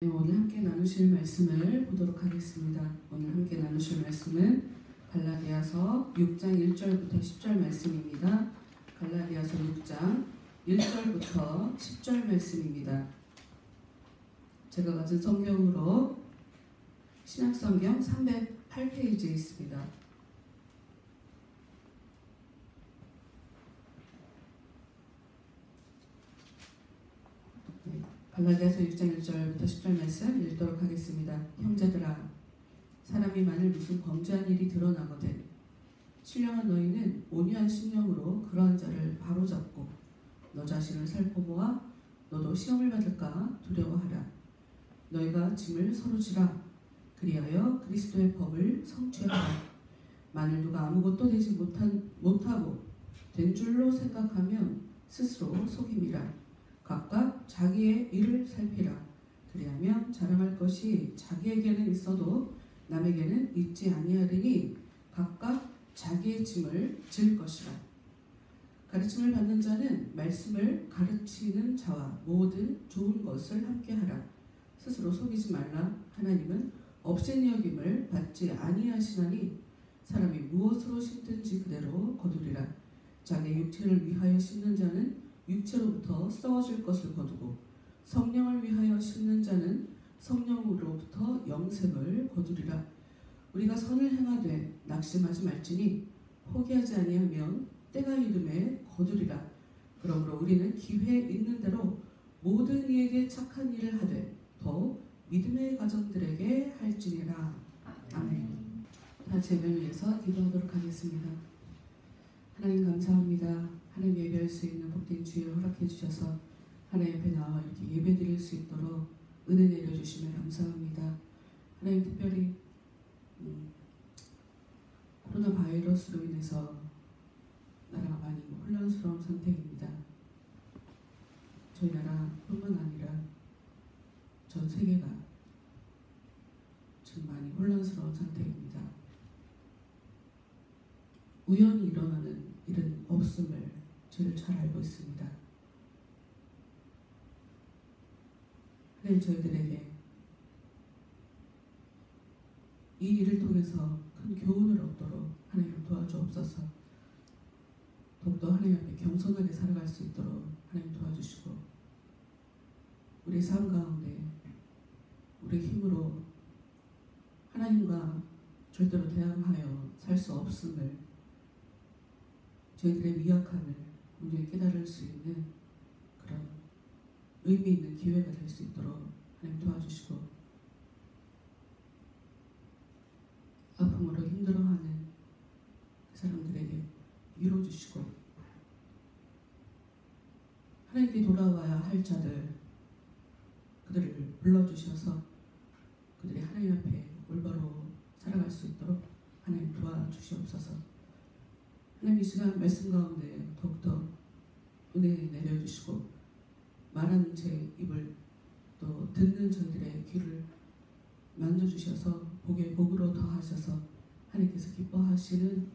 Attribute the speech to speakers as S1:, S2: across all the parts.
S1: 오늘 함께 나누실 말씀을 보도록 하겠습니다. 오늘 함께 나누실 말씀은 갈라디아서 6장 1절부터 10절 말씀입니다. 갈라디아서 6장 1절부터 10절 말씀입니다. 제가 가진 성경으로 신약성경 308페이지에 있습니다. 갈라디아서 6장 1절부터 10절 말씀 읽도록 하겠습니다. 형제들아, 사람이 만일 무슨 범죄한 일이 드러나거든 신령한 너희는 온유한 심령으로 그러한 자를 바로잡고 너 자신을 살펴보아 너도 시험을 받을까 두려워하라. 너희가 짐을 서로 지라. 그리하여 그리스도의 법을 성취하라. 만일 누가 아무것도 되지 못하고 된 줄로 생각하면 스스로 속임이라. 각각 자기의 일을 살피라. 그리하면 자랑할 것이 자기에게는 있어도 남에게는 있지 아니하리니 각각 자기의 짐을 질 것이라. 가르침을 받는 자는 말씀을 가르치는 자와 모든 좋은 것을 함께하라. 스스로 속이지 말라. 하나님은 없인 여김을 받지 아니하시나니 사람이 무엇으로 심든지 그대로 거두리라. 자기 육체를 위하여 심는 자는 육체로부터 썩어질 것을 거두고 성령을 위하여 심는 자는 성령으로부터 영생을 거두리라. 우리가 선을 행하되 낙심하지 말지니 포기하지 아니하면 때가 이름에 거두리라. 그러므로 우리는 기회 있는 대로 모든 이에게 착한 일을 하되 더욱 믿음의 가정들에게 할지니라. 아멘. 다 제를 위해서 기도하도록 하겠습니다. 하나님 감사합니다. 하나님 예배할 수 있는 복된 주의를 허락해 주셔서 하나님 앞에 나와 이렇게 예배 드릴 수 있도록 은혜 내려주시면 감사합니다. 하나님 특별히 코로나 바이러스로 인해서 나라가 많이 혼란스러운 상태입니다. 저희 나라뿐만 아니라 전 세계가 지금 많이 혼란스러운 상태입니다. 우연히 일어나는 일은 없음을 저를 잘 알고 있습니다. 하나님 저희들에게 이 일을 통해서 큰 교훈을 얻도록 하나님 도와주옵소서. 더욱더 하나님 앞에 겸손하게 살아갈 수 있도록 하나님 도와주시고 우리 삶 가운데 우리 힘으로 하나님과 절대로 대항하여 살 수 없음을 저희들의 미약함을 분명히 깨달을 수 있는 그런 의미 있는 기회가 될 수 있도록 하나님 도와주시고 아픔으로 힘들어하는 그 사람들에게 위로 주시고 하나님께 돌아와야 할 자들 그들을 불러주셔서 그들이 하나님 앞에 올바로 살아갈 수 있도록 하나님 도와주시옵소서. 하나님 이 시간 말씀 가운데 더욱더 은혜 내려주시고 말하는 제 입을 또 듣는 저희들의 귀를 만져주셔서 복에 복으로 더하셔서 하나님께서 기뻐하시는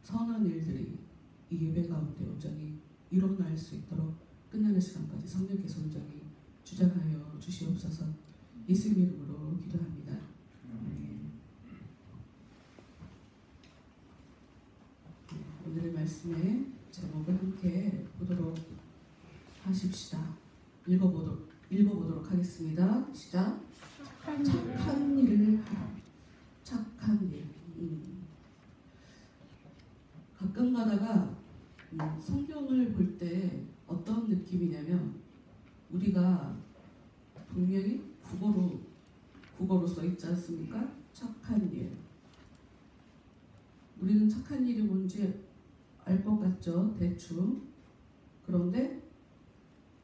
S1: 선한 일들이 이 예배 가운데 온전히 일어날 수 있도록 끝나는 시간까지 성령께서 온전히 주장하여 주시옵소서. 예수님 이름으로 기도합니다. 오늘의 말씀의 제목을 함께 보도록 하십시다. 읽어보도록 하겠습니다. 시작. 착한 일을 하라. 착한 일. 가끔 가다가 성경을 볼 때 어떤 느낌이냐면 우리가 분명히 국어로 써 있지 않습니까? 착한 일. 우리는 착한 일이 뭔지 알 것 같죠? 대충. 그런데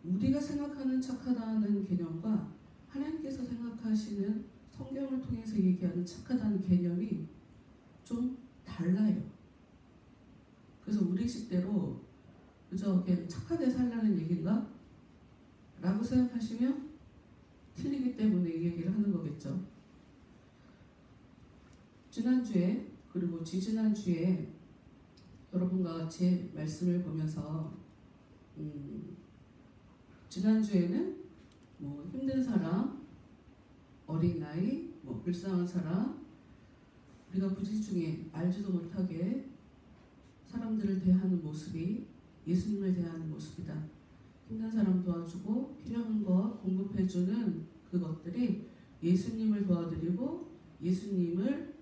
S1: 우리가 생각하는 착하다는 개념과 하나님께서 생각하시는 성경을 통해서 얘기하는 착하다는 개념이 좀 달라요. 그래서 우리식대로 그저 그냥 착하게 살라는 얘기인가? 라고 생각하시면 틀리기 때문에 이 얘기를 하는 거겠죠. 지난주에 그리고 지지난주에 여러분과 같이 말씀을 보면서 지난주에는 힘든 사람, 불쌍한 사람, 우리가 부지중에 알지도 못하게 사람들을 대하는 모습이 예수님을 대하는 모습이다. 힘든 사람 도와주고 필요한 것 공급해주는 그것들이 예수님을 도와드리고 예수님을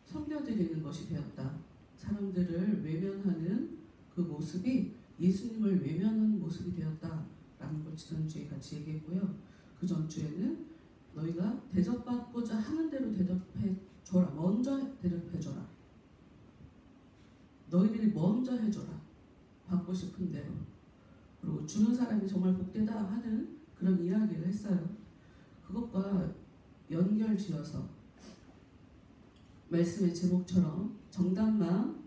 S1: 섬겨드리는 것이 되었다. 사람들을 외면하는 그 모습이 예수님을 외면하는 모습이 되었다라는 걸 지난주에 같이 얘기했고요. 그 전주에는 너희가 대접받고자 하는 대로 대접해줘라. 먼저 대접해줘라. 너희들이 먼저 해줘라. 받고 싶은 대로. 그리고 주는 사람이 정말 복되다 하는 그런 이야기를 했어요. 그것과 연결지어서 말씀의 제목처럼 정답만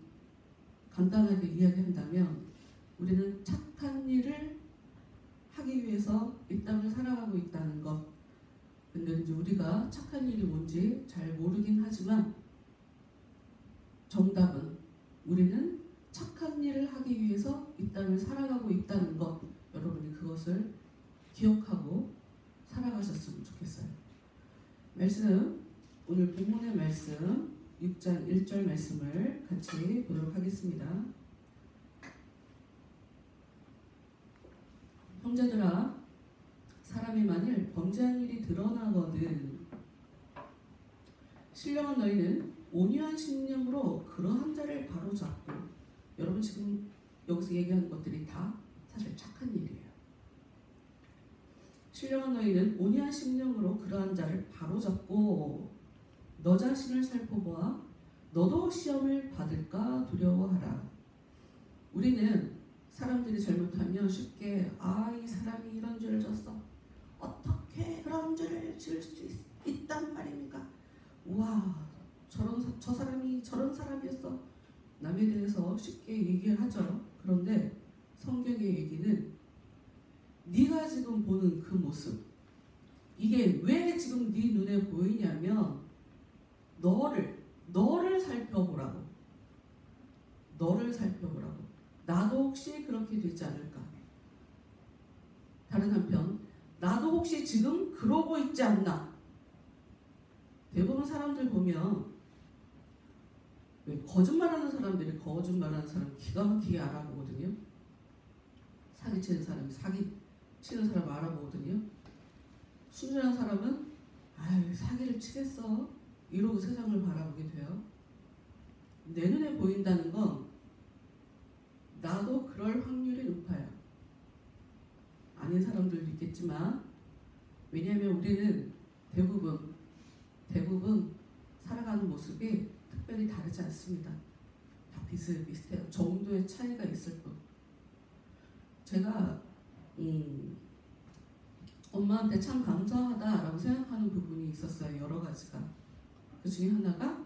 S1: 간단하게 이야기한다면 우리는 착한 일을 하기 위해서 이 땅을 살아가고 있다는 것. 근데 이제 우리가 착한 일이 뭔지 잘 모르긴 하지만 정답은 우리는 착한 일을 하기 위해서 이 땅을 살아가고 있다는 것. 여러분이 그것을 기억하고 살아가셨으면 좋겠어요. 말씀, 오늘 본문의 말씀 6장 1절 말씀을 같이 보도록 하겠습니다. 형제들아, 사람이 만일 범죄한 일이 드러나거든 신령한 너희는 온유한 심령으로 그러한 자를 바로잡고, 여러분 지금 여기서 얘기하는 것들이 다 사실 착한 일이에요. 신령한 너희는 온유한 심령으로 그러한 자를 바로잡고 너 자신을 살펴보아 너도 시험을 받을까 두려워하라. 우리는 사람들이 잘못하면 쉽게 이 사람이 이런 죄를 졌어. 어떻게 그런 죄를 지을 수 있단 말입니까? 와, 저 사람이 저런 사람이었어. 남에 대해서 쉽게 얘기를 하죠. 그런데 성경의 얘기는 네가 지금 보는 그 모습, 이게 왜 지금 네 눈에 보이냐면 너를 살펴보라고. 너를 살펴보라고. 나도 혹시 그렇게 되지 않을까? 다른 한편 나도 혹시 지금 그러고 있지 않나? 대부분 사람들 보면 거짓말하는 사람들이 거짓말하는 사람 기가 막히게 알아보거든요. 사기치는 사람이 사기치는 사람 알아보거든요. 순진한 사람은 사기를 치겠어 이러고 세상을 바라보게 돼요. 내 눈에 보인다는 건 나도 그럴 확률이 높아요. 아닌 사람들도 있겠지만, 왜냐하면 우리는 대부분 살아가는 모습이 특별히 다르지 않습니다. 다 비슷비슷해요. 정도의 차이가 있을 뿐. 제가 엄마한테 참 감사하다라고 생각하는 부분이 있었어요. 여러 가지가. 그 중에 하나가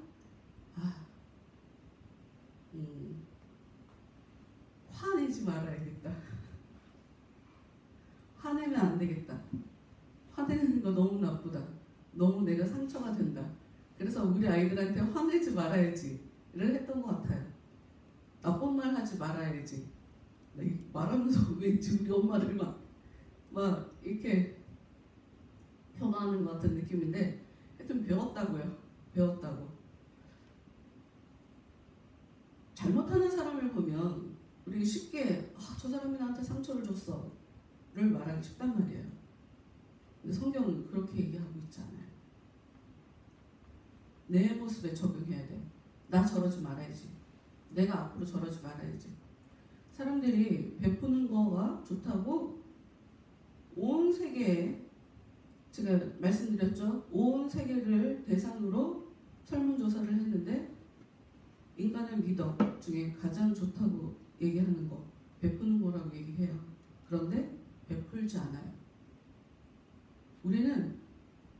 S1: 화내지 말아야겠다. 화내면 안 되겠다. 화내는 거 너무 나쁘다. 너무 내가 상처가 된다. 그래서 우리 아이들한테 화내지 말아야지를 했던 것 같아요. 나쁜 말 하지 말아야지. 말하면서 왠지 우리 엄마를 막 이렇게 폄하하는 것 같은 느낌인데 하여튼 배웠다고. 잘못하는 사람을 보면 우리 쉽게 저 사람이 나한테 상처를 줬어 를 말하기 쉽단 말이에요. 근데 성경은 그렇게 얘기하고 있지 않아요. 내 모습에 적용해야 돼. 나 저러지 말아야지. 내가 앞으로 저러지 말아야지. 사람들이 베푸는 거가 좋다고 온 세계에, 제가 말씀드렸죠. 온 세계를 대상으로 설문조사를 했는데 인간의 미덕 중에 가장 좋다고 얘기하는 거 베푸는 거라고 얘기해요. 그런데 베풀지 않아요. 우리는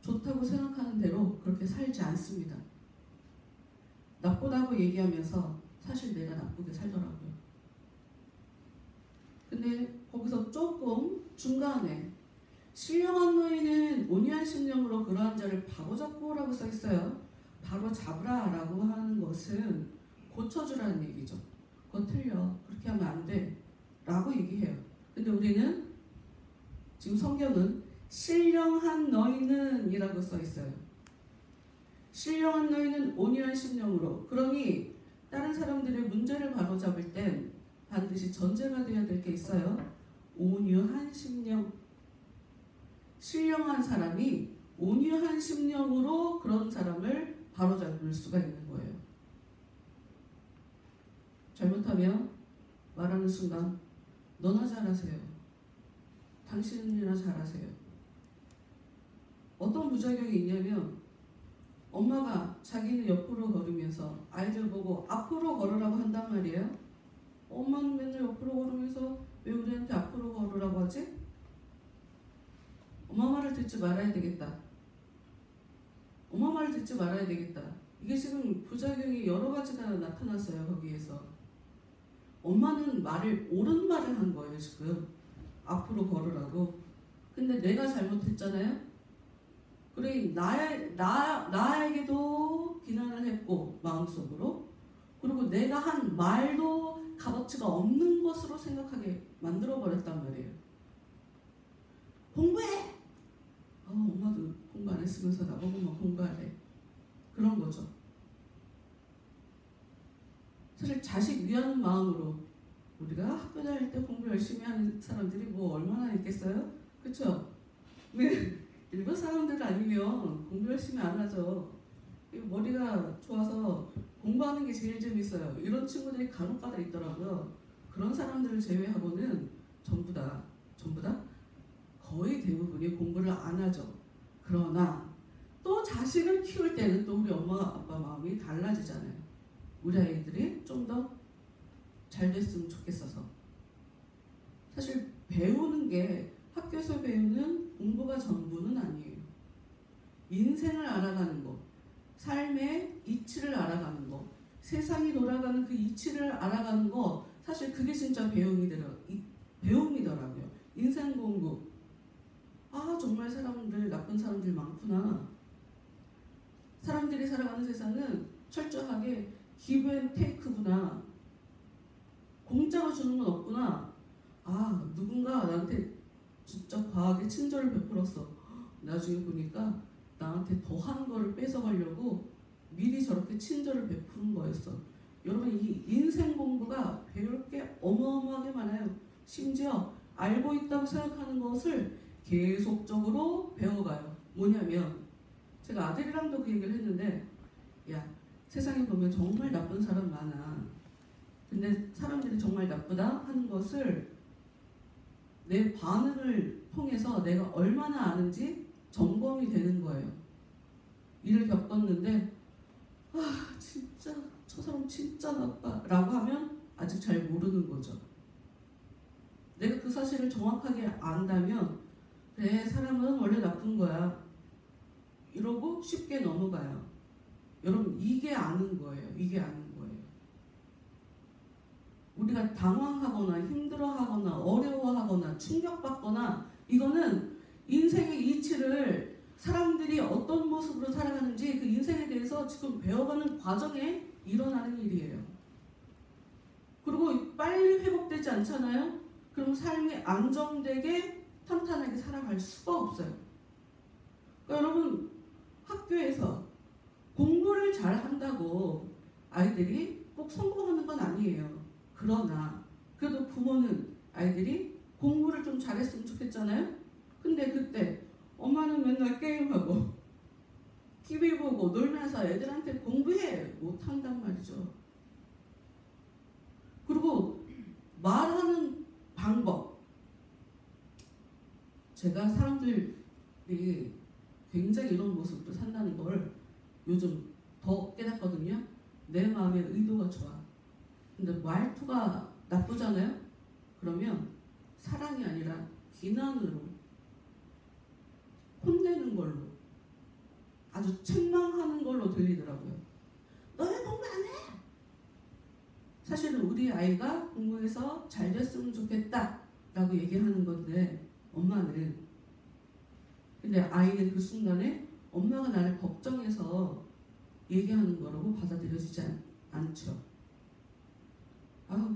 S1: 좋다고 생각하는 대로 그렇게 살지 않습니다. 나쁘다고 얘기하면서 사실 내가 나쁘게 살더라고요. 근데 거기서 조금 중간에 신령한 너희는 온유한 심령으로 그러한 자를 바로잡고 라고 써있어요. 바로잡으라 라고 하는 것은 고쳐주라는 얘기죠. 그거 틀려. 그렇게 하면 안 돼. 라고 얘기해요. 근데 우리는 지금 성경은 신령한 너희는 이라고 써있어요. 신령한 너희는 온유한 심령으로. 그러니 다른 사람들의 문제를 바로잡을 땐 반드시 전제가 되어야 될 게 있어요. 온유한 심령. 신령한 사람이 온유한 심령으로 그런 사람을 바로잡을 수가 있는 거예요. 잘못하면 말하는 순간 너나 잘하세요. 당신이나 잘하세요. 어떤 부작용이 있냐면 엄마가 자기는 옆으로 걸으면서 아이들 보고 앞으로 걸으라고 한단 말이에요. 엄마는 맨날 옆으로 걸으면서 왜 우리한테 앞으로 걸으라고 하지? 엄마 말을 듣지 말아야 되겠다. 엄마 말을 듣지 말아야 되겠다. 이게 지금 부작용이 여러 가지가 나타났어요. 거기에서 엄마는 옳은 말을 한 거예요. 지금 앞으로 걸으라고. 근데 내가 잘못했잖아요. 그래 나에게도 비난을 했고 마음속으로, 그리고 내가 한 말도 값어치가 없는 것으로 생각하게 만들어버렸단 말이에요. 공부해! 엄마도 공부 안 했으면서 나보고만 공부하래. 그런 거죠. 사실 자식 위하는 마음으로 우리가 학교 다닐 때 공부 열심히 하는 사람들이 뭐 얼마나 있겠어요? 그쵸? 네. 일반 사람들 아니면 공부 열심히 안 하죠. 머리가 좋아서 공부하는 게 제일 재밌어요. 이런 친구들이 간혹가다 있더라고요. 그런 사람들을 제외하고는 전부 다 거의 대부분이 공부를 안 하죠. 그러나 또 자식을 키울 때는 또 우리 엄마 아빠 마음이 달라지잖아요. 우리 아이들이 좀 더 잘 됐으면 좋겠어서. 사실 배우는 게 학교에서 배우는 공부가 전부는 아니에요. 인생을 알아가는 거, 삶의 이치를 알아가는 거, 세상이 돌아가는 그 이치를 알아가는 거, 사실 그게 진짜 배움이더라고요. 인생 공부. 정말 나쁜 사람들 많구나. 사람들이 살아가는 세상은 철저하게 give and take구나. 공짜로 주는 건 없구나. 누군가 나한테 진짜 과하게 친절을 베풀었어. 나중에 보니까 나한테 더한 거를 뺏어가려고 미리 저렇게 친절을 베푸는 거였어. 여러분, 이 인생 공부가 배울 게 어마어마하게 많아요. 심지어 알고 있다고 생각하는 것을 계속적으로 배워가요. 뭐냐면 제가 아들이랑도 그 얘기를 했는데, 야, 세상에 보면 정말 나쁜 사람 많아. 근데 사람들이 정말 나쁘다 하는 것을 내 반응을 통해서 내가 얼마나 아는지 점검이 되는 거예요. 일을 겪었는데 진짜 저 사람 진짜 나빠 라고 하면 아직 잘 모르는 거죠. 내가 그 사실을 정확하게 안다면 그래, 사람은 원래 나쁜 거야 이러고 쉽게 넘어가요. 여러분, 이게 아는 거예요. 이게 아는 거예요. 우리가 당황하거나 힘들어하거나 어려워하거나 충격받거나, 이거는 인생의 이치를 사람들이 어떤 모습으로 살아가는지 그 인생에 대해서 지금 배워가는 과정에 일어나는 일이에요. 그리고 빨리 회복되지 않잖아요? 그럼 삶이 안정되게 탄탄하게 살아갈 수가 없어요. 그러니까 여러분, 학교에서 공부를 잘 한다고 아이들이 꼭 성공하는 건 아니에요. 그러나 그래도 부모는 아이들이 공부를 좀 잘했으면 좋겠잖아요. 근데 그때 엄마는 맨날 게임하고 TV 보고 놀면서 애들한테 공부해 못한단 말이죠. 그리고 말하는 방법, 제가 사람들이 굉장히 이런 모습으로 산다는 걸 요즘 더 깨닫거든요. 내 마음의 의도가 좋아. 근데 말투가 나쁘잖아요? 그러면 사랑이 아니라 비난으로, 혼내는 걸로, 아주 책망하는 걸로 들리더라고요. 너 왜 공부 안 해? 사실은 우리 아이가 공부해서 잘 됐으면 좋겠다 라고 얘기하는 건데, 엄마는, 근데 아이는 그 순간에 엄마가 나를 걱정해서 얘기하는 거라고 받아들여지지 않죠.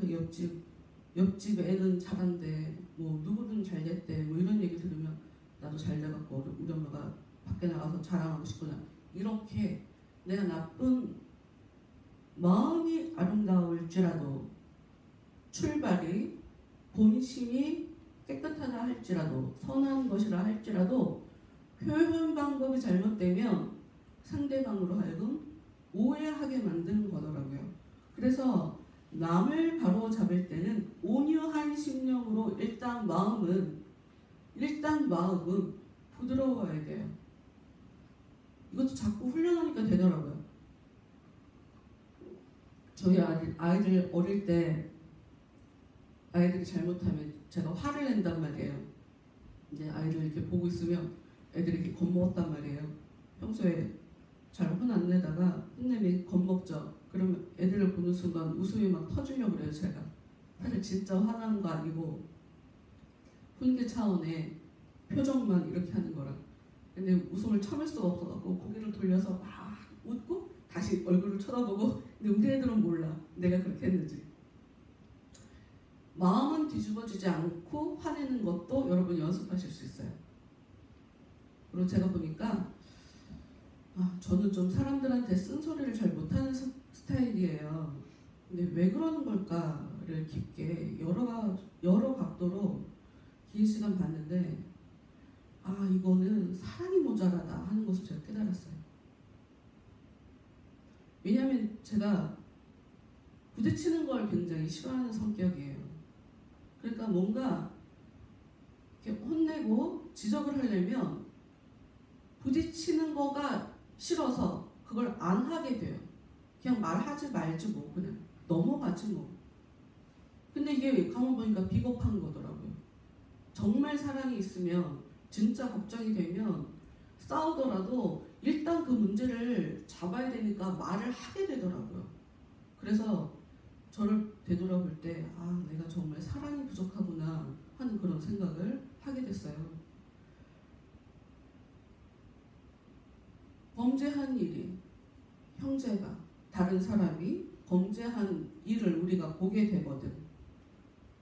S1: 그 옆집 애는 잘한대, 뭐 누구든 잘 됐대, 뭐 이런 얘기 들으면 나도 잘 돼갖고 우리 엄마가 밖에 나가서 자랑하고 싶구나, 이렇게 내가 나쁜 마음이 아름다울지라도 출발이 본심이 깨끗하다 할지라도 선한 것이라 할지라도 표현 방법이 잘못되면 상대방으로 하여금 오해하게 만드는 거더라고요. 그래서 남을 바로잡을 때는 온유한 심령으로 일단 마음은 부드러워야 돼요. 이것도 자꾸 훈련하니까 되더라고요. 저희 아이들 어릴 때 아이들이 잘못하면 제가 화를 낸단 말이에요. 이제 아이들 이렇게 보고 있으면 애들이 이렇게 겁먹었단 말이에요. 평소에 잘 혼 안 내다가 혼내면 겁먹죠. 그러면 애들을 보는 순간 웃음이 막 터지려고 그래요. 제가 사실 진짜 화난 거 아니고 훈계 차원의 표정만 이렇게 하는 거라. 근데 웃음을 참을 수가 없어갖고 고개를 돌려서 막 웃고 다시 얼굴을 쳐다보고. 근데 우리 애들은 몰라 내가 그렇게 했는지. 마음은 뒤집어지지 않고 화내는 것도 여러분 연습하실 수 있어요. 그리고 제가 보니까 저는 좀 사람들한테 쓴소리를 잘 못하는 스타일이에요. 근데 왜 그러는 걸까를 깊게 여러 각도로 긴 시간 봤는데 이거는 사랑이 모자라다 하는 것을 제가 깨달았어요. 왜냐하면 제가 부딪히는 걸 굉장히 싫어하는 성격이에요. 그러니까 뭔가 이렇게 혼내고 지적을 하려면 부딪히는 거가 싫어서 그걸 안 하게 돼요. 그냥 말하지 말지 뭐 그냥 넘어가지 뭐. 근데 이게 가만 보니까 비겁한 거더라고요. 정말 사랑이 있으면 진짜 걱정이 되면 싸우더라도 일단 그 문제를 잡아야 되니까 말을 하게 되더라고요. 그래서 저를 되돌아볼 때 내가 정말 사랑이 부족하구나 하는 그런 생각을 하게 됐어요. 범죄한 일이 형제가 다른 사람이 범죄한 일을 우리가 보게 되거든.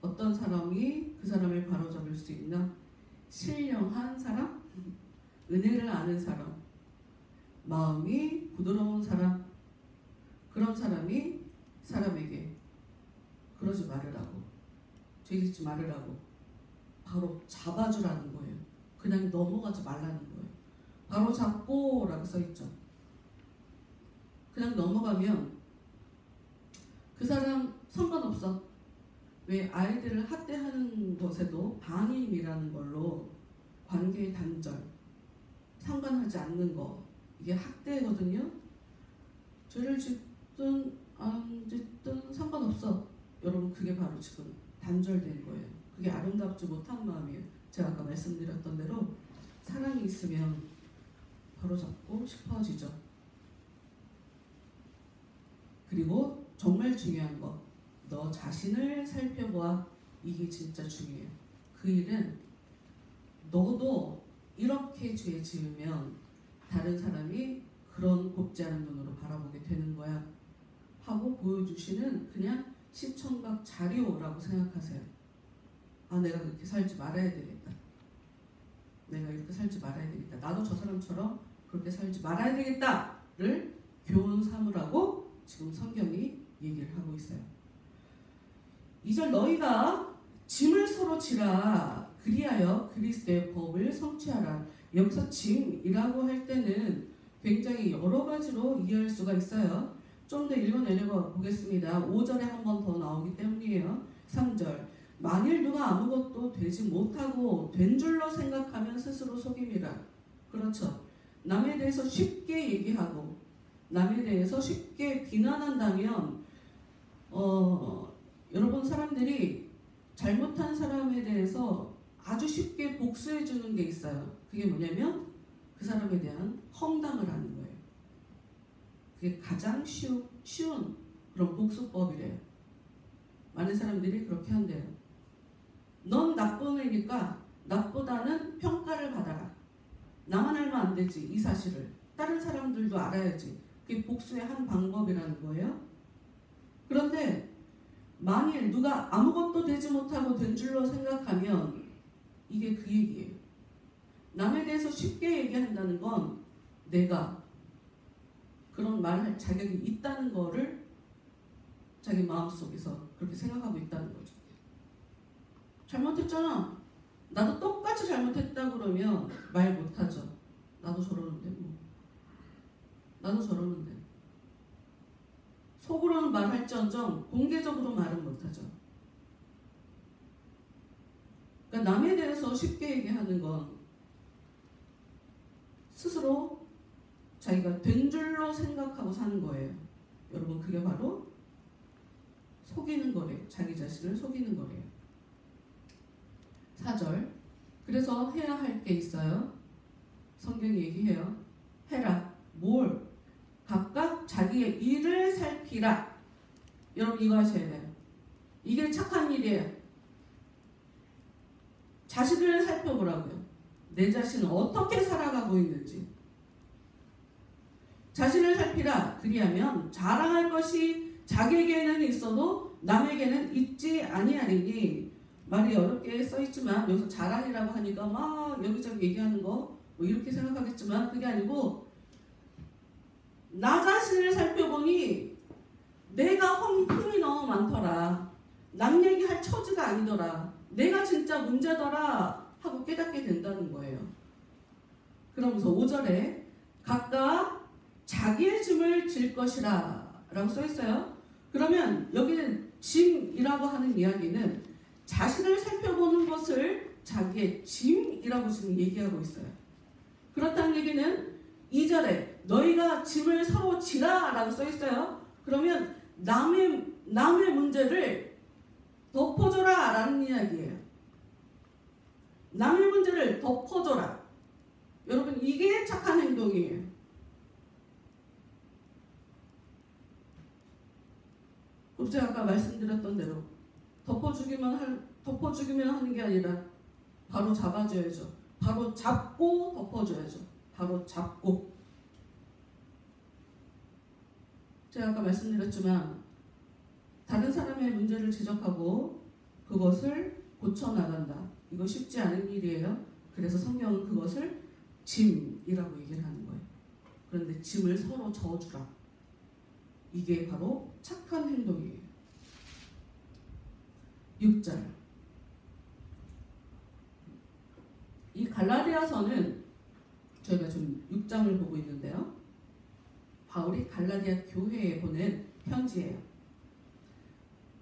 S1: 어떤 사람이 그 사람을 바로잡을 수 있나? 신령한 사람, 은혜를 아는 사람, 마음이 부드러운 사람, 그런 사람이 사람에게 그러지 말으라고, 죄짓지 말으라고 바로 잡아주라는 거예요. 그냥 넘어가지 말라는 거예요. 바로 잡고 라고 써있죠. 그냥 넘어가면 그 사람 상관없어. 왜 아이들을 학대하는 것에도 방임이라는 걸로 관계의 단절, 상관하지 않는 거, 이게 학대거든요. 죄를 짓든 안 짓든 상관없어. 여러분 그게 바로 지금 단절된 거예요. 그게 아름답지 못한 마음이에요. 제가 아까 말씀드렸던 대로 사랑이 있으면 바로 잡고 싶어지죠. 그리고 정말 중요한 거, 너 자신을 살펴보아. 이게 진짜 중요해요. 그 일은 너도 이렇게 죄 지으면 다른 사람이 그런 곱지 않은 눈으로 바라보게 되는 거야 하고 보여주시는 그냥 시청각 자료라고 생각하세요. 내가 그렇게 살지 말아야 되겠다. 내가 이렇게 살지 말아야 되겠다. 나도 저 사람처럼 그렇게 살지 말아야 되겠다를 교훈 삼으라고 지금 성경이 얘기를 하고 있어요. 2절 너희가 짐을 서로 지라 그리하여 그리스도의 법을 성취하라. 여기서 짐이라고 할 때는 굉장히 여러 가지로 이해할 수가 있어요. 좀 더 읽어내려 보겠습니다. 5절에 한 번 더 나오기 때문이에요. 3절 만일 누가 아무것도 되지 못하고 된 줄로 생각하면 스스로 속임이라. 그렇죠. 남에 대해서 쉽게 얘기하고 남에 대해서 쉽게 비난한다면 여러분 사람들이 잘못한 사람에 대해서 아주 쉽게 복수해 주는 게 있어요. 그게 뭐냐면 그 사람에 대한 험담을 하는 거예요. 그게 가장 쉬운 그런 복수법이래요. 많은 사람들이 그렇게 한대요. 넌 나쁜 애니까 나보다는 평가를 받아라. 나만 알면 안 되지. 이 사실을 다른 사람들도 알아야지. 그게 복수의 한 방법이라는 거예요. 그런데 만일 누가 아무것도 되지 못하고 된 줄로 생각하면 이게 그 얘기예요. 남에 대해서 쉽게 얘기한다는 건 내가 그런 말을 할 자격이 있다는 거를 자기 마음속에서 그렇게 생각하고 있다는 거죠. 잘못했잖아. 나도 똑같이 잘못했다 그러면 말 못하죠. 나도 저러는데 뭐. 나도 저러는데. 속으로는 말할지언정 공개적으로 말은 못하죠. 그러니까 남에 대해서 쉽게 얘기하는 건 스스로 자기가 된 줄로 생각하고 사는 거예요. 여러분, 그게 바로 속이는 거래요. 자기 자신을 속이는 거래요. 4절. 그래서 해야 할 게 있어요. 성경이 얘기해요. 해라. 뭘? 각각 자기의 일을 살피라. 여러분, 이거 하셔야 돼요. 이게 착한 일이에요. 자신을 살펴보라고요. 내 자신은 어떻게 살아가고 있는지. 자신을 살피라. 그리하면 자랑할 것이 자기에게는 있어도 남에게는 있지 아니하리니. 말이 어렵게 써있지만 여기서 자랑이라고 하니까 막 여기저기 얘기하는 거 뭐 이렇게 생각하겠지만 그게 아니고, 나 자신을 살펴보니 내가 힘이 너무 많더라. 남 얘기할 처지가 아니더라. 내가 진짜 문제더라 하고 깨닫게 된다는 거예요. 그러면서 5절에 각각 자기의 짐을 질 것이라 라고 써있어요. 그러면 여기는 짐이라고 하는 이야기는 자신을 살펴보는 것을 자기의 짐이라고 지금 얘기하고 있어요. 그렇다는 얘기는 2절에 너희가 짐을 서로 지라 라고 써있어요. 그러면 남의 문제를 덮어줘라 라는 이야기예요. 남의 문제를 덮어줘라. 여러분, 이게 착한 행동이에요. 그리고 제가 아까 말씀드렸던 대로 덮어주기만 하는 게 아니라 바로 잡아줘야죠. 바로 잡고 덮어줘야죠. 바로 잡고. 제가 아까 말씀드렸지만 다른 사람의 문제를 지적하고 그것을 고쳐나간다. 이거 쉽지 않은 일이에요. 그래서 성경은 그것을 짐이라고 얘기를 하는 거예요. 그런데 짐을 서로 져주라. 이게 바로 착한 행동이에요. 6절. 이 갈라디아서는 저희가 좀 6장을 보고 있는데요. 바울이 갈라디아 교회에 보낸 편지예요.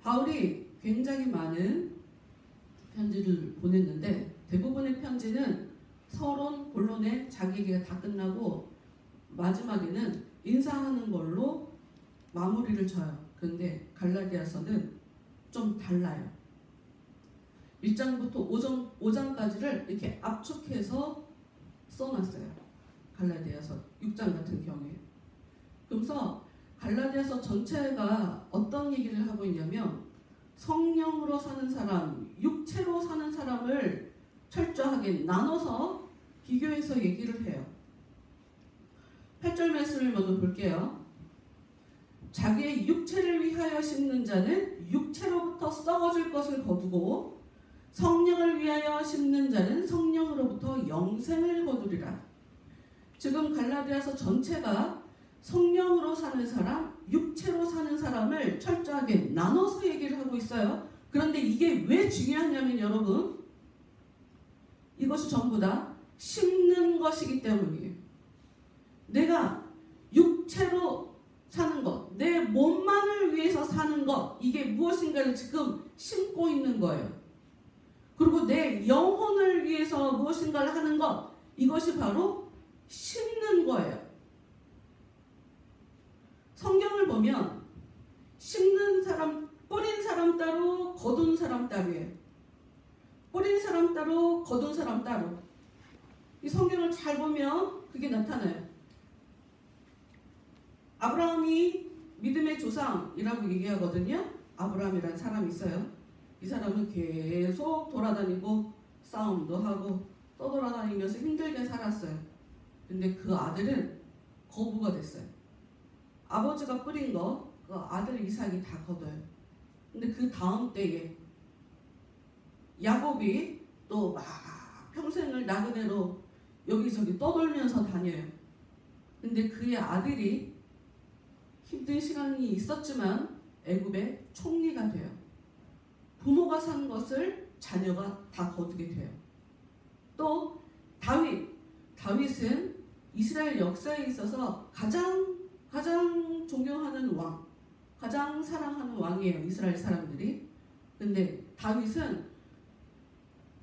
S1: 바울이 굉장히 많은 편지를 보냈는데 대부분의 편지는 서론, 본론에 자기 얘기가 다 끝나고 마지막에는 인사하는 걸로 마무리를 져요. 그런데 갈라디아서는 좀 달라요. 1장부터 5장까지를 이렇게 압축해서 써놨어요. 갈라디아서 6장 같은 경우에. 그래서 갈라디아서 전체가 어떤 얘기를 하고 있냐면 성령으로 사는 사람, 육체로 사는 사람을 철저하게 나눠서 비교해서 얘기를 해요. 8절 말씀을 먼저 볼게요. 자기의 육체를 위하여 심는 자는 육체로부터 썩어질 것을 거두고 성령을 위하여 심는 자는 성령으로부터 영생을 거두리라. 지금 갈라디아서 전체가 성령으로 사는 사람, 육체로 사는 사람을 철저하게 나눠서 얘기를 하고 있어요. 그런데 이게 왜 중요하냐면 여러분, 이것이 전부 다 심는 것이기 때문이에요. 내가 육체로 사는 것, 내 몸만을 위해서 사는 것, 이게 무엇인가를 지금 심고 있는 거예요. 그리고 내 영혼을 위해서 무엇인가를 하는 것, 이것이 바로 심는 거예요. 성경을 보면 심는 사람, 뿌린 사람 따로, 거둔 사람 따로예요. 뿌린 사람 따로, 거둔 사람 따로. 이 성경을 잘 보면 그게 나타나요. 아브라함이 믿음의 조상이라고 얘기하거든요. 아브라함이라는 사람이 있어요. 이 사람은 계속 돌아다니고 싸움도 하고 떠돌아다니면서 힘들게 살았어요. 근데 그 아들은 거부가 됐어요. 아버지가 뿌린 거, 그 아들 이삭이 다 거둬요. 근데 그 다음 때에 야곱이 또 막 평생을 나그네로 여기저기 떠돌면서 다녀요. 근데 그의 아들이 힘든 시간이 있었지만 애굽의 총리가 돼요. 부모가 산 것을 자녀가 다 거두게 돼요. 또 다윗은 이스라엘 역사에 있어서 가장 존경하는 왕, 가장 사랑하는 왕이에요. 이스라엘 사람들이. 근데 다윗은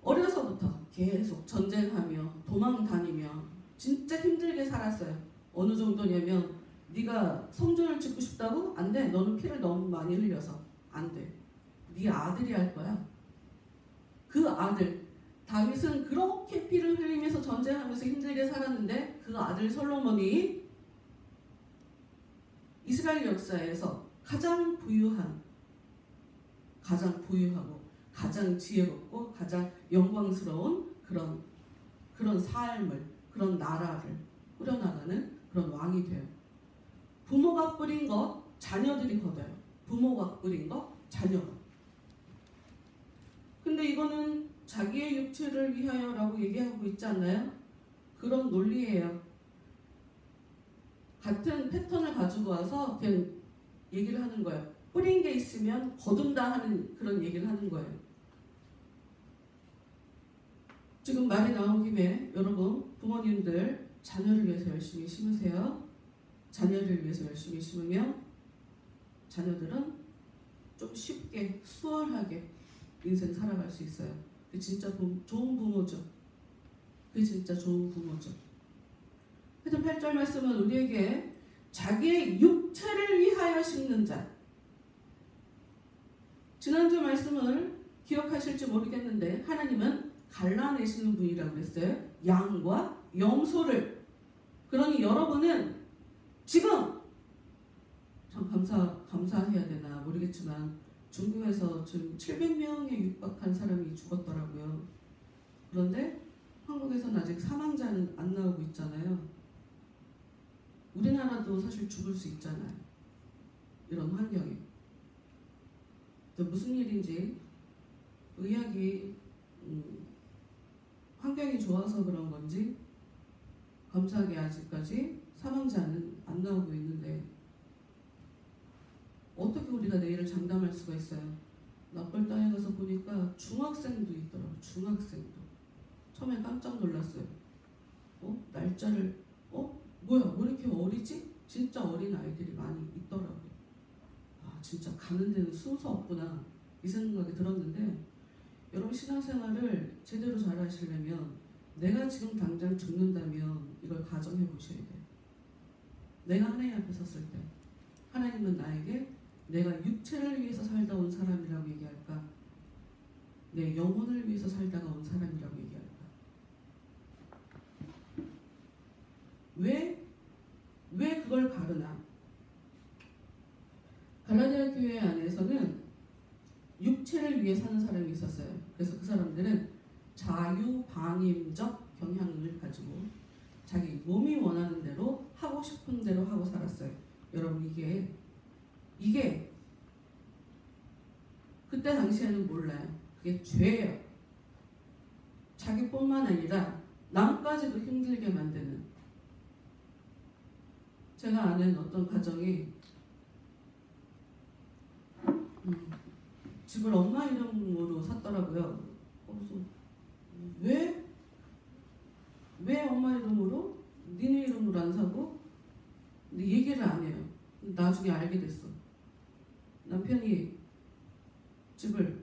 S1: 어려서부터 계속 전쟁하며 도망 다니며 진짜 힘들게 살았어요. 어느 정도냐면 네가 성전을 짓고 싶다고? 안 돼. 너는 피를 너무 많이 흘려서 안 돼. 네 아들이 할 거야. 그 아들 다윗은 그렇게 피를 흘리면서 전쟁하면서 힘들게 살았는데 그 아들 솔로몬이 이스라엘 역사에서 가장 부유하고 가장 지혜롭고 가장 영광스러운 그런 삶을, 그런 나라를 꾸려나가는 그런 왕이 돼요. 부모가 뿌린 것 자녀들이 거둬요. 부모가 뿌린 것 자녀가. 근데 이거는 자기의 육체를 위하여라고 얘기하고 있지 않나요? 그런 논리예요. 같은 패턴을 가지고 와서 그냥 얘기를 하는 거예요. 뿌린 게 있으면 거둔다 하는 그런 얘기를 하는 거예요. 지금 말이 나온 김에 여러분 부모님들 자녀를 위해서 열심히 심으세요. 자녀를 위해서 열심히 심으면 자녀들은 좀 쉽게 수월하게 인생 살아갈 수 있어요. 그게 진짜 좋은 부모죠. 그게 진짜 좋은 부모죠. 하여튼 8절 말씀은 우리에게 자기의 육체를 위하여 심는 자. 지난주 말씀을 기억하실지 모르겠는데 하나님은 갈라내시는 분이라고 그랬어요. 양과 염소를. 그러니 여러분은 지금 참 감사해야 되나 모르겠지만 중국에서 지금 700명에 육박한 사람이 죽었더라고요. 그런데 한국에서는 아직 사망자는 안 나오고 있잖아요. 우리나라도 사실 죽을 수 있잖아요. 이런 환경에. 무슨 일인지 의학이 환경이 좋아서 그런 건지 감사하게 아직까지 사망자는 안 나오고 있는데 어떻게 우리가 내일을 장담할 수가 있어요? 납골 땅에 가서 보니까 중학생도 있더라고요. 중학생도. 처음에 깜짝 놀랐어요. 날짜를 뭐야 왜 이렇게 어리지? 진짜 어린 아이들이 많이 있더라고요. 아 진짜 가는 데는 순서 없구나 이 생각이 들었는데 여러분 신앙생활을 제대로 잘 하시려면 내가 지금 당장 죽는다면 이걸 가정해 보셔야 돼요. 내가 하나님 앞에 섰을 때 하나님은 나에게 내가 육체를 위해서 살다 온 사람이라고 얘기할까? 내 영혼을 위해서 살다가 온 사람이라고 얘기할까? 왜 그걸 가르나? 갈라디아 교회 안에서는 육체를 위해 사는 사람이 있었어요. 그래서 그 사람들은 자유방임적 경향을 가지고 자기 몸이 원하는 대로 하고 싶은 대로 하고 살았어요. 여러분 이게 그때 당시에는 몰라요. 그게 죄예요. 자기뿐만 아니라 남까지도 힘들게 만드는. 제가 아는 어떤 가정이 집을 엄마 이름으로 샀더라고요. 그래서 왜 엄마 이름으로? 니네 이름으로 안 사고? 근데 얘기를 안 해요. 나중에 알게 됐어. 남편이 집을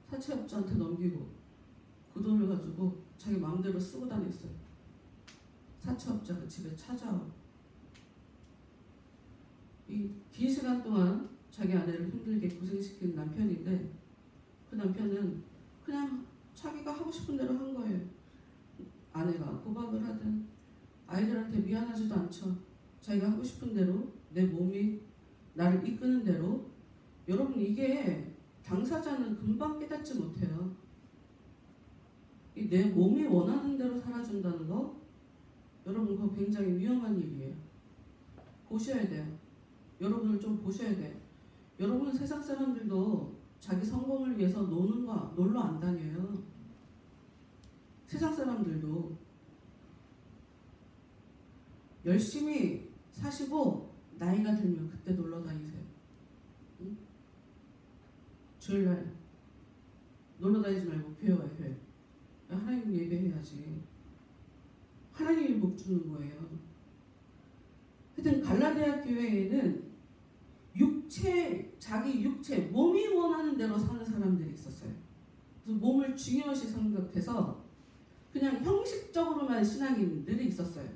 S1: 사채업자한테 넘기고 그 돈을 가지고 자기 마음대로 쓰고 다녔어요. 사채업자가 집에 찾아오고 이 긴 시간 동안 자기 아내를 힘들게 고생시킨 남편인데 그 남편은 그냥 자기가 하고 싶은 대로 한 거예요. 아내가 고박을 하든 아이들한테 미안하지도 않죠. 자기가 하고 싶은 대로 내 몸이 나를 이끄는 대로. 여러분 이게 당사자는 금방 깨닫지 못해요. 내 몸이 원하는 대로 살아준다는 거 여러분 그거 굉장히 위험한 일이에요. 보셔야 돼요. 여러분을 좀 보셔야 돼요. 여러분 세상 사람들도 자기 성공을 위해서 놀러 안 다녀요. 세상 사람들도 열심히 사시고 나이가 들면 그때 놀러 다니세요. 응? 주일날 놀러 다니지 말고 교회 와요. 교회. 하나님 예배해야지. 하나님이 복 주는 거예요. 하여튼 갈라디아 교회에는 자기 육체, 몸이 원하는 대로 사는 사람들이 있었어요. 그래서 몸을 중요시 생각해서 그냥 형식적으로만 신앙인들이 있었어요.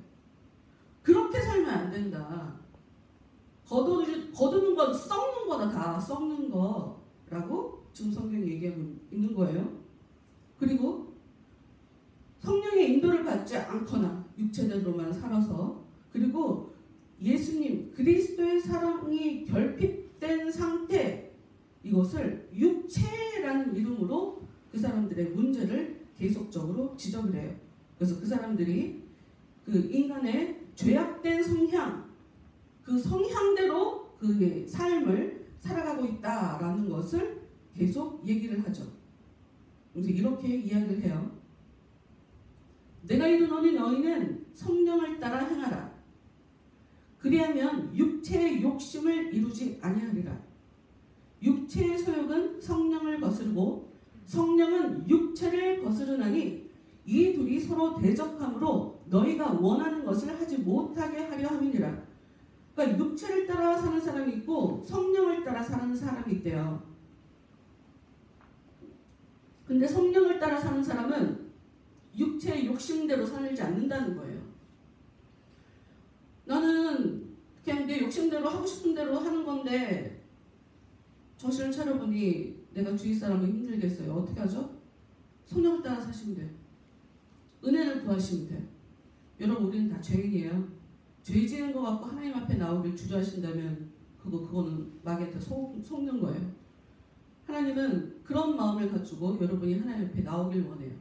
S1: 그렇게 살면 안 된다. 거두는 건 썩는 거다. 다 썩는 거라고 지금 성경이 얘기하고 있는 거예요. 그리고 성령의 인도를 받지 않거나 육체대로만 살아서, 그리고 예수님 그리스도의 사랑이 결핍된 상태, 이것을 육체라는 이름으로 그 사람들의 문제를 계속적으로 지적을 해요. 그래서 그 사람들이 그 인간의 죄악된 성향, 그 성향대로 그 삶을 살아가고 있다라는 것을 계속 얘기를 하죠. 그래서 이렇게 이야기를 해요. 내가 이르노니 너희는 성령을 따라 행하라. 그리하면 육체의 욕심을 이루지 아니하리라. 육체의 소욕은 성령을 거스르고 성령은 육체를 거스르나니 이 둘이 서로 대적함으로 너희가 원하는 것을 하지 못하게 하려 함이니라. 그러니까 육체를 따라 사는 사람이 있고 성령을 따라 사는 사람이 있대요. 근데 성령을 따라 사는 사람은 육체의 욕심대로 살지 않는다는 거예요. 나는 그냥 내 욕심대로 하고 싶은 대로 하는 건데 정신을 차려보니 내가 주위 사람을 힘들겠어요. 어떻게 하죠? 성령을 따라 사시면 돼요. 은혜를 구하시면 돼요. 여러분, 우리는 다 죄인이에요. 죄 지은 것 같고 하나님 앞에 나오길 주저하신다면 그거는 마귀한테 속는 거예요. 하나님은 그런 마음을 가지고 여러분이 하나님 앞에 나오길 원해요.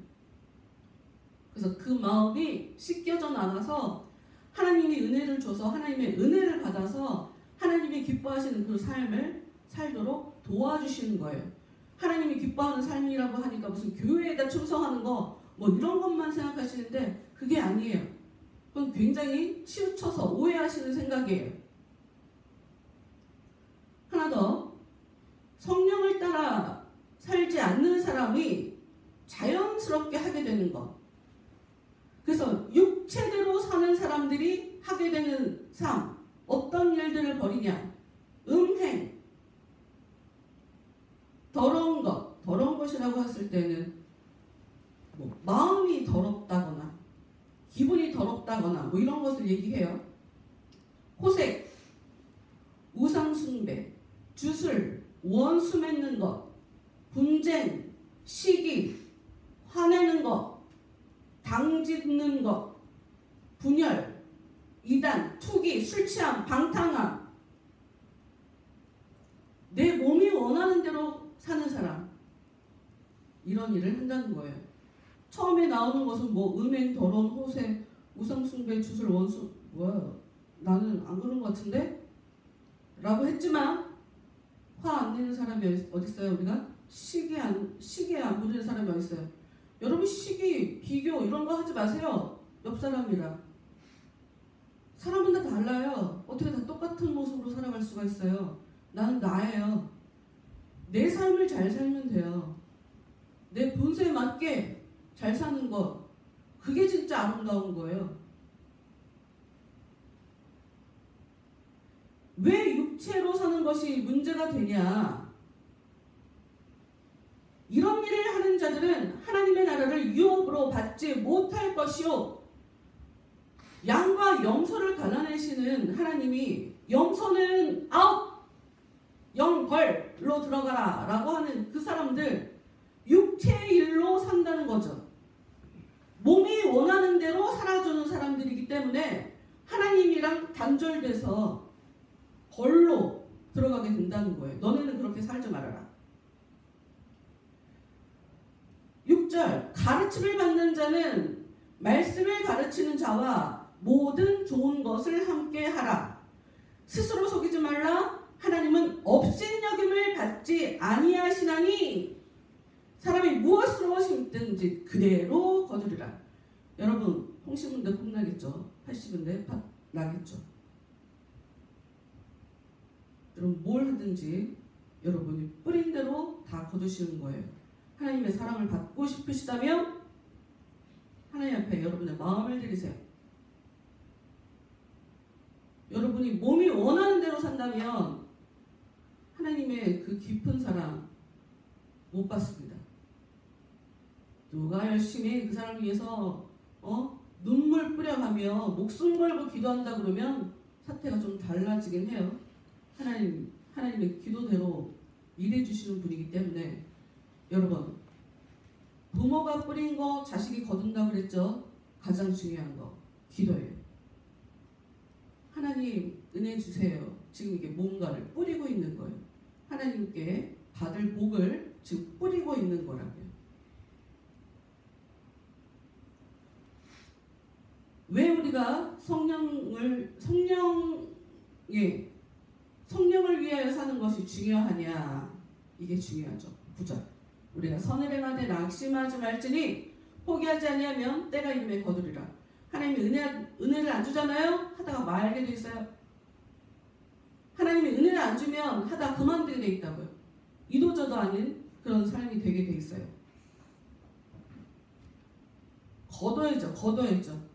S1: 그래서 그 마음이 씻겨져 나가서 하나님이 은혜를 줘서 하나님의 은혜를 받아서 하나님이 기뻐하시는 그 삶을 살도록 도와주시는 거예요. 하나님이 기뻐하는 삶이라고 하니까 무슨 교회에다 충성하는 거 뭐 이런 것만 생각하시는데 그게 아니에요. 그건 굉장히 치우쳐서 오해하시는 생각이에요. 하나 더, 성령을 따라 살지 않는 사람이 자연스럽게 하게 되는 것. 그래서 육체대로 사는 사람들이 하게 되는 삶, 어떤 일들을 벌이냐? 음행, 더러운 것이라고 했을 때는 뭐 마음이 더럽다거나 기분이 더럽다거나 뭐 이런 것을 얘기해요. 호색, 우상숭배, 주술, 원수 맺는 것, 분쟁, 시기, 화내는 것, 당짓는 것, 분열, 이단, 투기, 술취함, 방탕함, 내 몸이 원하는 대로 사는 사람, 이런 일을 한다는 거예요. 처음에 나오는 것은 뭐 음행, 더러운, 호색, 우상숭배, 주술, 원수, 뭐야, 나는 안 그런 것 같은데? 라고 했지만 화 안 내는 사람이 어디 있어요? 우리가 시기에 안 부리는 사람이 어디 있어요? 여러분, 시기, 비교 이런 거 하지 마세요. 옆 사람이랑. 사람은 다 달라요. 어떻게 다 똑같은 모습으로 살아갈 수가 있어요? 나는 나예요. 내 삶을 잘 살면 돼요. 내 본세에 맞게 잘 사는 것, 그게 진짜 아름다운 거예요. 왜 육체로 사는 것이 문제가 되냐? 이런 일을 하는 자들은 하나님의 나라를 유업으로 받지 못할 것이요, 양과 염소를 갈라내시는 하나님이 염소는 아웃, 영벌로 들어가라 라고 하는 그 사람들, 육체의 일로 산다는 거죠. 몸이 원하는 대로 살아주는 사람들이기 때문에 하나님이랑 단절돼서 벌로 들어가게 된다는 거예요. 너네는 그렇게 살지 말아라. 6절, 가르침을 받는 자는 말씀을 가르치는 자와 모든 좋은 것을 함께 하라. 스스로 속이지 말라. 하나님은 업신여김을 받지 아니하시나니 사람이 무엇으로 심든지 그대로 거두리라. 여러분, 홍 심은데 콩 나겠죠? 팥 심은데 팥 나겠죠? 그럼 뭘 하든지 여러분이 뿌린 대로 다 거두시는 거예요. 하나님의 사랑을 받고 싶으시다면 하나님 앞에 여러분의 마음을 드리세요. 여러분이 몸이 원하는 대로 산다면 하나님의 그 깊은 사랑 못 받습니다. 누가 열심히 그 사람을 위해서 눈물 뿌려가며 목숨 걸고 기도한다 그러면 사태가 좀 달라지긴 해요. 하나님의 기도대로 일해주시는 분이기 때문에 여러분, 부모가 뿌린 거 자식이 거둔다고 그랬죠? 가장 중요한 거 기도예요. 하나님 은혜 주세요. 지금 이게 뭔가를 뿌리고 있는 거예요. 하나님께 받을 복을 지금 뿌리고 있는 거라고요. 왜 우리가 성령을 위하여 사는 것이 중요하냐? 이게 중요하죠. 9절. 우리가 선을 행하되 낙심하지 말지니 포기하지 아니하면 때가 이름에 거두리라. 하나님이 은혜를 안 주잖아요. 하다가 말게 돼 있어요. 하나님이 은혜를 안 주면 하다가 그만두게 돼 있다고요. 이도저도 아닌 그런 삶이 되게 돼 있어요. 거둬야죠.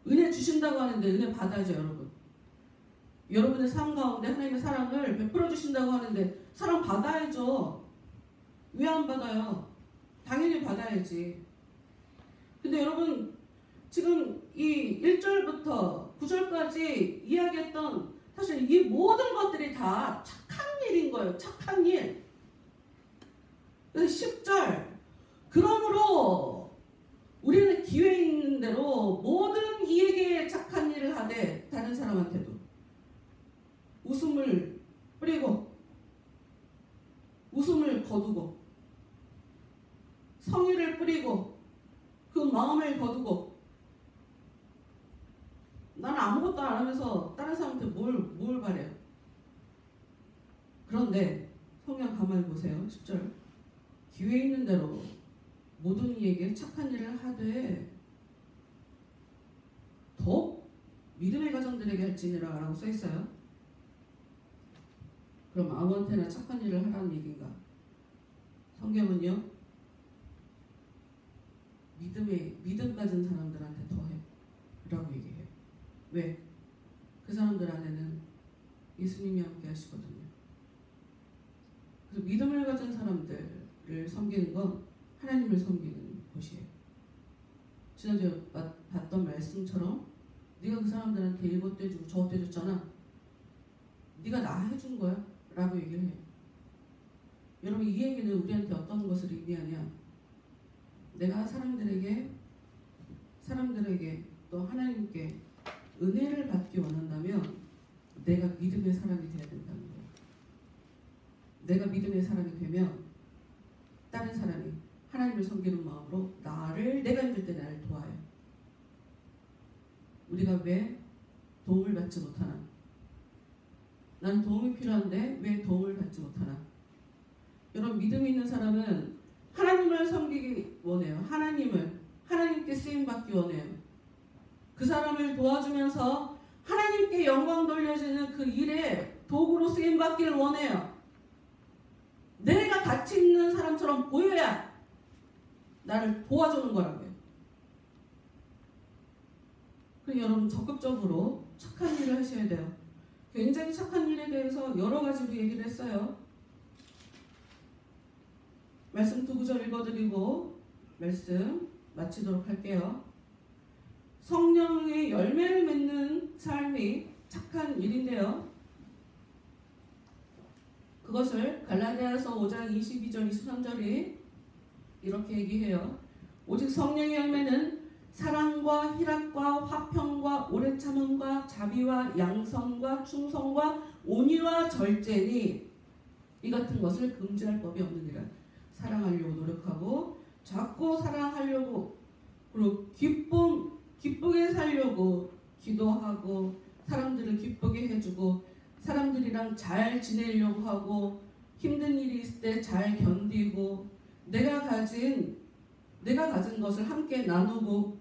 S1: 은혜 주신다고 하는데 은혜 받아야죠, 여러분. 여러분의 삶 가운데 하나님의 사랑을 베풀어 주신다고 하는데 사랑 받아야죠. 왜 안 받아요? 당연히 받아야지. 근데 여러분, 지금 이 1절부터 9절까지 이야기했던 사실 이 모든 것들이 다 착한 일인 거예요. 착한 일. 그래서 10절. 그러므로 우리는 기회 있는 대로 모든 이에게 착한 일을 하되 다른 사람한테도 웃음을 뿌리고 웃음을 거두고 성의를 뿌리고 그 마음을 거두고 나는 아무것도 안 하면서 다른 사람한테 뭘 바래요. 그런데 성경 가만히 보세요. 10절. 기회 있는 대로 모든 이에게 착한 일을 하되 더욱 믿음의 가정들에게 할지니라 라고 써있어요. 그럼 아무한테나 착한 일을 하라는 얘기인가? 성경은요, 믿음 가진 사람들한테 더해 라고 얘기해요. 왜? 그 사람들 안에는 예수님이 함께 하시거든요. 그래서 믿음을 가진 사람들을 섬기는 건 하나님을 섬기는 것이에요. 지난주에 봤던 말씀처럼 네가 그 사람들한테 이것도 해주고 저것도 해줬잖아. 네가 나 해준 거야? 라고 얘기를 해요. 여러분, 이 얘기는 우리한테 어떤 것을 의미하냐? 내가 사람들에게 또 하나님께 은혜를 받기 원한다면 내가 믿음의 사람이 되어야 된다는 거예요. 내가 믿음의 사람이 되면 다른 사람이 하나님을 섬기는 마음으로 내가 힘들 때 나를 도와요. 우리가 왜 도움을 받지 못하나? 나는 도움이 필요한데 왜 도움을 받지 못하나? 여러분, 믿음이 있는 사람은 하나님을 섬기기 원해요. 하나님께 쓰임받기 원해요. 그 사람을 도와주면서 하나님께 영광 돌려주는 그 일에 도구로 쓰임받기를 원해요. 내가 가치 있는 사람처럼 보여야 나를 도와주는 거라고요. 그럼 여러분, 적극적으로 착한 일을 하셔야 돼요. 굉장히 착한 일에 대해서 여러 가지로 얘기를 했어요. 말씀 두 구절 읽어드리고 말씀 마치도록 할게요. 성령의 열매를 맺는 삶이 착한 일인데요. 그것을 갈라디아서 5장 22절 23절이 이렇게 얘기해요. 오직 성령의 열매는 사랑과 희락과 화평과 오래 참음과 자비와 양선과 충성과 온유와 절제니 이 같은 것을 금지할 법이 없느니라. 사랑하려고 노력하고 자꾸 사랑하려고 그리고 기쁘게 살려고 기도하고 사람들을 기쁘게 해주고 사람들이랑 잘 지내려고 하고 힘든 일이 있을 때 잘 견디고 내가 가진 것을 함께 나누고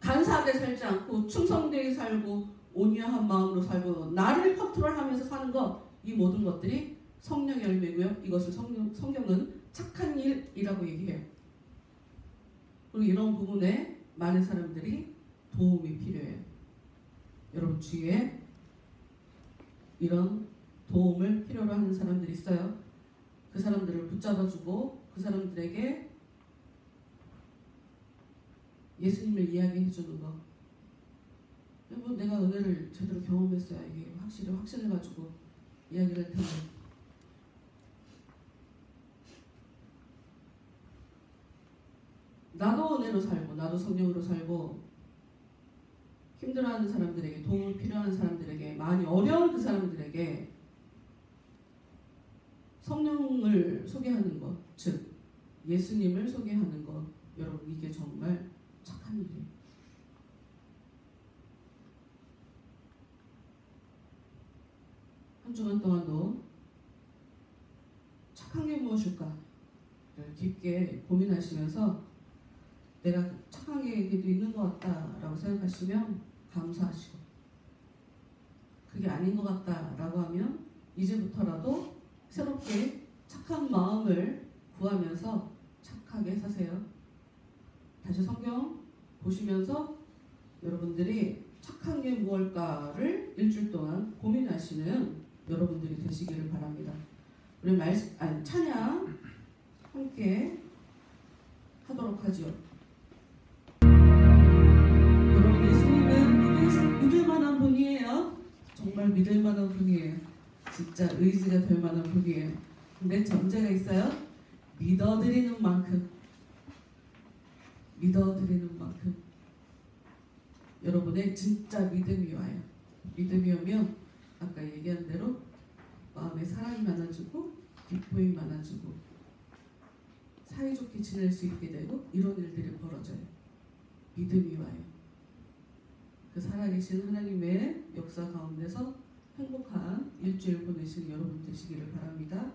S1: 간사하게 살지 않고 충성되게 살고 온유한 마음으로 살고 나를 컨트롤하면서 사는 것, 이 모든 것들이 성령의 열매고요. 이것을 성경은 착한 일이라고 얘기해요. 그리고 이런 부분에 많은 사람들이 도움이 필요해요. 여러분 주위에 이런 도움을 필요로 하는 사람들이 있어요. 그 사람들을 붙잡아주고 그 사람들에게 예수님을 이야기해주는 거. 뭐 내가 은혜를 제대로 경험했어야 이게 확신을 가지고 이야기를 할 텐데. 나도 은혜로 살고 나도 성령으로 살고 힘들어하는 사람들에게, 도움이 필요한 사람들에게, 많이 어려운 그 사람들에게 성령을 소개하는 것, 즉 예수님을 소개하는 것, 여러분 이게 정말 착한 일이에요. 한 주간 동안도 착한 게 무엇일까를 깊게 고민하시면서 내가 착한 게 있는 것 같다라고 생각하시면 감사하시고, 그게 아닌 것 같다라고 하면 이제부터라도 새롭게 착한 마음을 구하면서 착하게 사세요. 다시 성경 보시면서 여러분들이 착한 게 무엇일까를 일주일 동안 고민하시는 여러분들이 되시기를 바랍니다. 우리 찬양 함께 하도록 하죠. 여러분 예수님은 믿을 만한 분이에요. 정말 믿을 만한 분이에요. 진짜 의지가 될 만한 분이에요. 근데 전제가 있어요. 믿어드리는 만큼. 여러분의 진짜 믿음이 와요. 믿음이 오면 아까 얘기한 대로 마음에 사랑이 많아지고 기쁨이 많아지고 사이좋게 지낼 수 있게 되고 이런 일들이 벌어져요. 믿음이 와요. 그 살아계신 하나님의 역사 가운데서 행복한 일주일 보내시는 여러분 되시기를 바랍니다.